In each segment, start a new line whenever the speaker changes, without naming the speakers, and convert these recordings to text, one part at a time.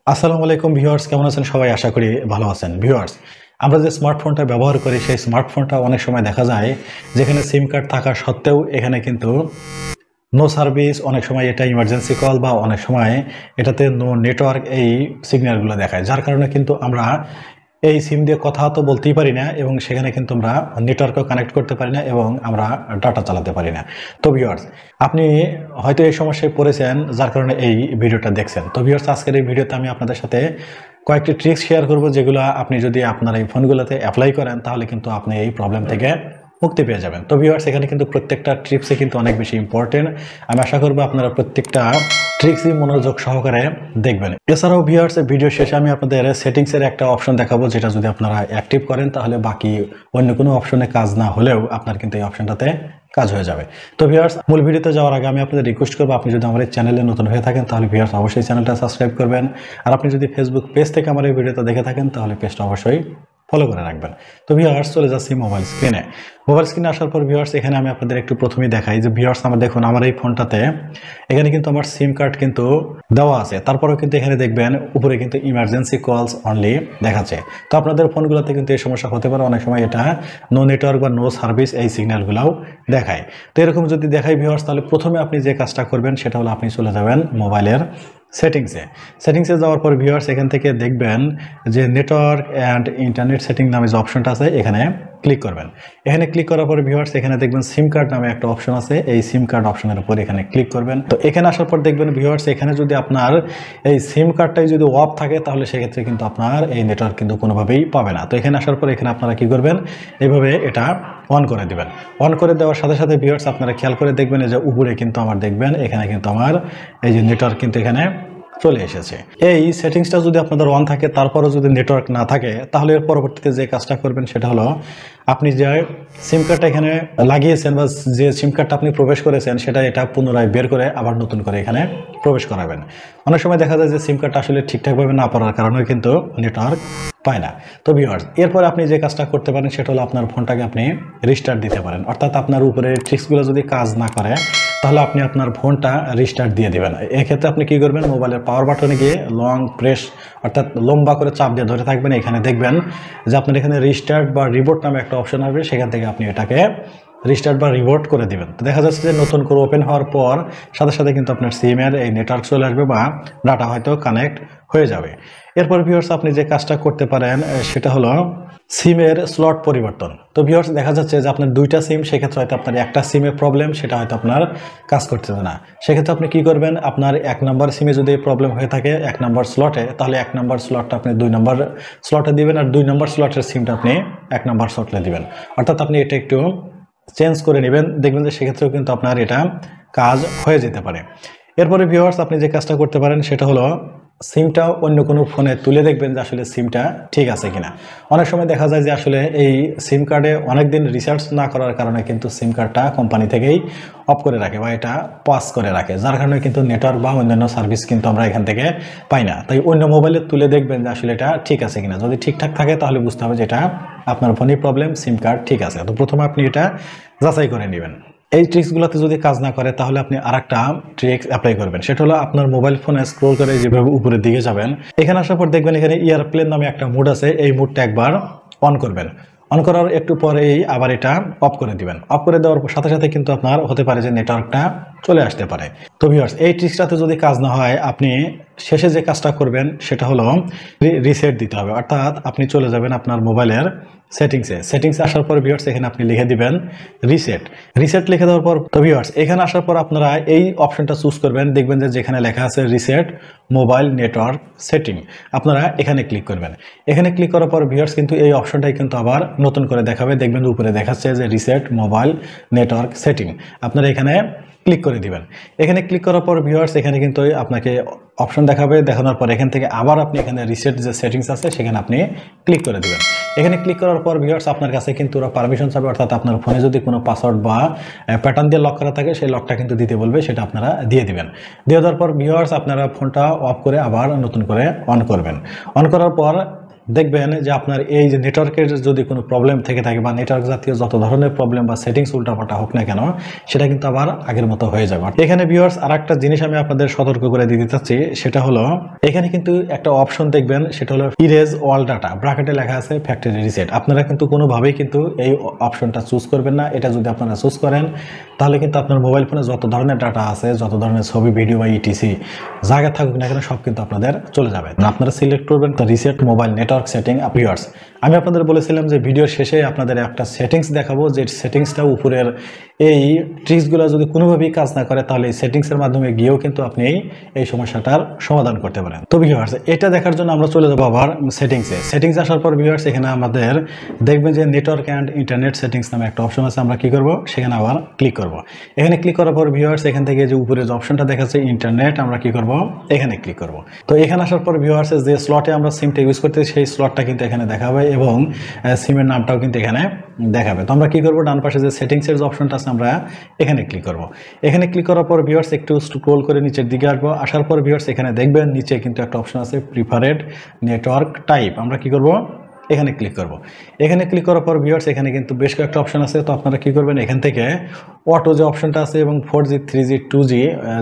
আসসালামু আলাইকুম ভিউয়ার্স, কেমন আছেন সবাই? আশা করি ভালো আছেন। ভিউয়ার্স, আমরা যে স্মার্টফোনটা ব্যবহার করি সেই স্মার্টফোনটা অনেক সময় দেখা যায় যেখানে সিম কার্ড থাকা সত্ত্বেও এখানে কিন্তু নো সার্ভিস, অনেক সময় এটা ইমার্জেন্সি কল বা অনেক সময় এটাতে নো নেটওয়ার্ক এই সিগন্যালগুলো দেখায়, যার কারণে কিন্তু আমরা এই সিম দিয়ে কথা তো বলতেই পারি না এবং সেখানে কিন্তু আমরা নেটওয়ার্কও কানেক্ট করতে পারি না এবং আমরা ডাটা চালাতে পারি না। তো ভিউয়ার্স, আপনি হয়তো এই সমস্যায় পড়েছেন, যার কারণে এই ভিডিওটা দেখছেন। তো ভিউয়ার্স, আজকের এই ভিডিওতে আমি আপনাদের সাথে কয়েকটি ট্রিক্স শেয়ার করব, যেগুলো আপনি যদি আপনার এই ফোনগুলোতে অ্যাপ্লাই করেন তাহলে কিন্তু আপনি এই প্রবলেম থেকে মুক্তি পেয়ে যাবেন। তো ভিউয়ার্স, এখানে কিন্তু প্রত্যেকটা ট্রিক্সে কিন্তু অনেক বেশি ইম্পর্টেন্ট। আমি আশা করবো আপনারা প্রত্যেকটা ট্রিক্সই মনোযোগ সহকারে দেখবেন। এছাড়াও ভিউয়ার্স, ভিডিও শেষে আমি আপনাদের সেটিংসের একটা অপশন দেখাবো, যেটা যদি আপনারা অ্যাক্টিভ করেন তাহলে বাকি অন্য কোনো অপশনে কাজ না হলেও আপনার কিন্তু এই অপশনটাতে কাজ হয়ে যাবে। তো ভিউয়ার্স, মূল ভিডিওতে যাওয়ার আগে আমি আপনাদের রিকোয়েস্ট করবো, আপনি যদি আমার এই চ্যানেলে নতুন হয়ে থাকেন তাহলে ভিউয়ার্স অবশ্যই চ্যানেলটা সাবস্ক্রাইব করবেন। আর আপনি যদি ফেসবুক পেজ থেকে আমার এই ভিডিওটা দেখে থাকেন তাহলে পেজটা অবশ্যই ফলো করে রাখবেন। তো ভিউয়ার্স, চলে যাচ্ছি মোবাইল স্ক্রিনে। মোবাইল স্ক্রিনে আসার পর ভিউয়ার্স, এখানে আমি আপনাদের একটু প্রথমেই দেখাই যে ভিউয়ার্স, আমার দেখুন আমার এই ফোনটাতে এখানে কিন্তু আমার সিম কার্ড কিন্তু দেওয়া আছে, তারপরেও কিন্তু এখানে দেখবেন উপরে কিন্তু ইমার্জেন্সি কলস অনলি দেখাচ্ছে। তো আপনাদের ফোনগুলোতে কিন্তু এই সমস্যা হতে পারে, অনেক সময় এটা নো নেটওয়ার্ক বা নো সার্ভিস এই সিগন্যালগুলোও দেখায়। তো এরকম যদি দেখায় ভিউয়ার্স, তাহলে প্রথমে আপনি যে কাজটা করবেন সেটা হলো আপনি চলে যাবেন মোবাইলের সেটিংসে যাওয়ার পর ভিউয়ার্স, এখান থেকে দেখবেন যে নেটওয়ার্ক অ্যান্ড ইন্টারনেট সেটিং নামে যে অপশনটা আছে এখানে ক্লিক করবেন। এখানে ক্লিক করার পর ভিউয়ার্স, এখানে দেখবেন সিম কার্ড নামে একটা অপশন আছে, এই সিম কার্ড অপশনের উপর এখানে ক্লিক করবেন। তো এখানে আসার পর দেখবেন ভিউয়ার্স, এখানে যদি আপনার এই সিম কার্ডটাই যদি অফ থাকে তাহলে সেক্ষেত্রে কিন্তু আপনার এই নেটওয়ার্ক কিন্তু কোনোভাবেই পাবে না। তো এখানে আসার পর এখানে আপনারা কি করবেন, এইভাবে এটা অন করে দিবেন। অন করে দেওয়ার সাথে সাথে ভিউয়ার্স, আপনারা খেয়াল করে দেখবেন যে উপরে কিন্তু আমার দেখবেন এখানে কিন্তু আমার এই যে নেটওয়ার্ক কিন্তু এখানে চলে এসেছে। এই সেটিংসটা যদি আপনাদের অন থাকে তারপরও যদি নেটওয়ার্ক না থাকে তাহলে এর পরবর্তীতে যে কাজটা করবেন সেটা হলো আপনি যে সিম কার্ডটা এখানে লাগিয়েছেন বা যে সিম কার্ডটা আপনি প্রবেশ করেছেন সেটা এটা পুনরায় বের করে আবার নতুন করে এখানে প্রবেশ করাবেন। অনেক সময় দেখা যায় যে সিম কার্ডটা আসলে ঠিকঠাকভাবে না পড়ার কারণে কিন্তু নেটওয়ার্ক পায় না। তো ভিউয়ার্স, এরপরে আপনি যে কাজটা করতে পারেন সেটা হলো আপনার ফোনটাকে আপনি রিস্টার্ট দিতে পারেন। অর্থাৎ আপনার উপরে ট্রিক্সগুলো যদি কাজ না করে তাহলে আপনি আপনার ফোনটা রিস্টার্ট দিয়ে দেবেন। এক্ষেত্রে আপনি কি করবেন, মোবাইলের পাওয়ার বাটনে গিয়ে লং প্রেস অর্থাৎ লম্বা করে চাপ দিয়ে ধরে থাকবেন। এখানে দেখবেন যে আপনার এখানে রিস্টার্ট বা রিবোট নামে একটা অপশন আসবে, সেখান থেকে আপনি এটাকে রিস্টার্ট বা রিবোট করে দিবেন। তো দেখা যাচ্ছে যে নতুন করে ওপেন হওয়ার পর সাথে সাথে কিন্তু আপনার সিমের এই নেটওয়ার্ক চলে আসবে বা ডাটা হয়তো কানেক্ট হয়ে যাবে। এরপর ভিউয়ার্স, আপনি যে কাজটা করতে পারেন সেটা হলো সিমের স্লট পরিবর্তন। তো ভিউয়ার্স, দেখা যাচ্ছে যে আপনার দুইটা সিম, সেক্ষেত্রে হয়তো আপনার একটা সিমের প্রবলেম, সেটা হয়তো আপনার কাজ করতেছে না। সেক্ষেত্রে আপনি কি করবেন, আপনার 1 নম্বর সিমে যদি প্রবলেম হয়ে থাকে 1 নম্বর স্লটে, তাহলে 1 নম্বর স্লটটা আপনি 2 নম্বর স্লটে দিবেন আর 2 নম্বর স্লটের সিমটা আপনি 1 নম্বর স্লটে দিবেন। অর্থাৎ আপনি এটা একটু চেঞ্জ করে নেবেন, দেখবেন যে সেক্ষেত্রেও কিন্তু আপনার এটা কাজ হয়ে যেতে পারে। এরপরে ভিউয়ার্স, আপনি যে কাজটা করতে পারেন সেটা হলো সিমটা অন্য কোনো ফোনে তুলে দেখবেন যে আসলে সিমটা ঠিক আছে কিনা। অনেক সময় দেখা যায় যে আসলে এই সিম কার্ডে অনেকদিন রিসার্চ না করার কারণে কিন্তু সিম কার্ডটা কোম্পানি থেকেই অফ করে রাখে বা এটা পাস করে রাখে, যার কারণে কিন্তু নেটওয়ার্ক বা অন্যান্য সার্ভিস কিন্তু আমরা এখান থেকে পাই না। তাই অন্য মোবাইলে তুলে দেখবেন যে আসলে এটা ঠিক আছে কিনা। যদি ঠিকঠাক থাকে তাহলে বুঝতে হবে যে এটা আপনার ফোনই প্রবলেম, সিম কার্ড ঠিক আছে। তো প্রথমে আপনি এটা যাচাই করে নেবেন। এই ট্রিক্সগুলোতে যদি কাজ না করে তাহলে আপনি আরেকটা ট্রিক্স অ্যাপ্লাই করবেন, সেটা হলো আপনার মোবাইল ফোনে স্ক্রল করে যেভাবে উপরের দিকে যাবেন, এখানে আসার পর দেখবেন এখানে এয়ারপ্লেন নামে একটা মোড আছে, এই মোডটা একবার অন করবেন। অন করার একটু পরেই আবার এটা অফ করে দিবেন। অফ করে দেওয়ার সাথে সাথে কিন্তু আপনার হতে পারে যে নেটওয়ার্কটা চলে আসতে পারে। তো ভিউয়ার্স, এই ট্রিক্সটাতে যদি কাজ না হয় আপনি শেষে যে কাজটা করবেন সেটা হলো রিসেট দিতে হবে। অর্থাৎ আপনি চলে যাবেন আপনার মোবাইলের সেটিংসে আসার পর ভিউয়ার্স, এখানে আপনি লিখে দিবেন রিসেট লিখে দেওয়ার পর তো ভিউয়ার্স, এখানে আসার পর আপনারা এই অপশনটা চুজ করবেন। দেখবেন যে যেখানে লেখা আছে রিসেট মোবাইল নেটওয়ার্ক সেটিং, আপনারা এখানে ক্লিক করবেন। এখানে ক্লিক করার পর ভিউয়ার্স, কিন্তু এই অপশনটাই কিন্তু আবার নতুন করে দেখাবে। দেখবেন উপরে দেখাচ্ছে যে রিসেট মোবাইল নেটওয়ার্ক সেটিং, আপনারা এখানে ক্লিক করে দিবেন। এখানে ক্লিক করার পর ভিউয়ার্স, এখানে কিন্তু আপনাকে অপশন দেখাবে। দেখানোর পর এখান থেকে আবার আপনি এখানে রিসেট যে সেটিংস আছে সেখানে আপনি ক্লিক করে দিবেন। এখানে ক্লিক করার পর ভিউয়ার্স, আপনার কাছে কিন্তু ওরা পারমিশন চাবে, অর্থাৎ আপনার ফোনে যদি কোনো পাসওয়ার্ড বা প্যাটার্ন দিয়ে লক করা থাকে সেই লকটা কিন্তু দিতে বলবে, সেটা আপনারা দিয়ে দিবেন। দিয়ে দেওয়ার পর ভিউয়ার্স, আপনারা ফোনটা অফ করে আবার নতুন করে অন করবেন। অন করার পর দেখবেন যে আপনার এই যে নেটওয়ার্কের যদি কোনো প্রবলেম থেকে থাকে বা নেটওয়ার্ক জাতীয় যত ধরনের প্রবলেম বা সেটিংস উল্টাপাল্টা হোক না কেন, সেটা কিন্তু আবার আগের মতো হয়ে যাবে। এখানে ভিউয়ার্স আরেকটা জিনিস আমি আপনাদের সতর্ক করে দিতে চাচ্ছি, সেটা হলো এখানে কিন্তু একটা অপশন দেখবেন, সেটা হলো ইরেজ অল ডাটা, ব্র্যাকেটে লেখা আছে ফ্যাক্টরি রিসেট। আপনারা কিন্তু কোনোভাবেই কিন্তু এই অপশনটা চুজ করবেন না। এটা যদি আপনারা চুজ করেন তাহলে কিন্তু আপনার মোবাইল ফোনে যত ধরনের ডাটা আছে, যত ধরনের ছবি, ভিডিও বা ইটিসি জায়গা থাকুক না কেন, সব কিন্তু আপনাদের চলে যাবে। আপনারা সিলেক্ট করবেন reset mobile network setting. Viewers আমি আপনাদের বলেছিলাম যে ভিডিওর শেষে আপনাদের একটা সেটিংস দেখাবো, যে সেটিংসটা উপরের এই ট্রিক্সগুলো যদি কোনোভাবেই কাজ না করে তাহলে এই সেটিংসের মাধ্যমে গিয়েও কিন্তু আপনি এই সমস্যাটার সমাধান করতে পারেন। তো ভিউয়ার্স এটা দেখার জন্য আমরা চলে যাবো আবার সেটিংস আসার পর ভিউয়ার্স এখানে আমাদের দেখবেন যে নেটওয়ার্ক অ্যান্ড ইন্টারনেট সেটিংস নামে একটা অপশন আছে। আমরা কি করব, সেখানে আবার ক্লিক করব। এখানে ক্লিক করার পর ভিউয়ার্স এখান থেকে যে উপরে যে অপশনটা দেখাচ্ছে ইন্টারনেট, আমরা কি করব, এখানে ক্লিক করব। তো এখানে আসার পর ভিউয়ার্স যে স্লটে আমরা সিমটা ইউজ করতে সেই স্লটটা কিন্তু এখানে দেখাবে এবং সিমের নামটাও কিন্তু এখানে দেখাবে। তো আমরা কি করব, ডান পাশে যে সেটিংসের যে অপশনটা আছে আমরা এখানে ক্লিক করব। এখানে ক্লিক করার পর ভিউয়ার্স একটু স্ক্রল করে নিচের দিকে আসবো। আসার পর ভিউয়ার্স এখানে দেখবেন নিচে কিন্তু একটা অপশন আছে প্রিফারেড নেটওয়ার্ক টাইপ। আমরা কি করব, এখানে ক্লিক করব। এখানে ক্লিক করার পর ভিউয়ার্স এখানে কিন্তু বেশ কয়েকটা অপশন আছে। তো আপনারা কি করবেন, এখান থেকে অটো যে অপশনটা আছে এবং 4G 3G 2G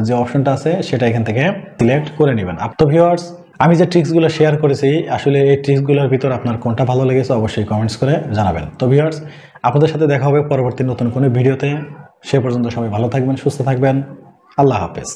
যে অপশনটা আছে সেটা এখান থেকে সিলেক্ট করে নেবেন। তো ভিউয়ার্স আমি যে ট্রিক্সগুলো শেয়ার করেছি, আসলে এই ট্রিক্সগুলোর ভিতর আপনার কোনটা ভালো লেগেছে অবশ্যই কমেন্টস করে জানাবেন। তো ভিউয়ার্স আপনাদের সাথে দেখা হবে পরবর্তী নতুন কোনো ভিডিওতে। সে পর্যন্ত সবাই ভালো থাকবেন, সুস্থ থাকবেন। আল্লাহ হাফেজ।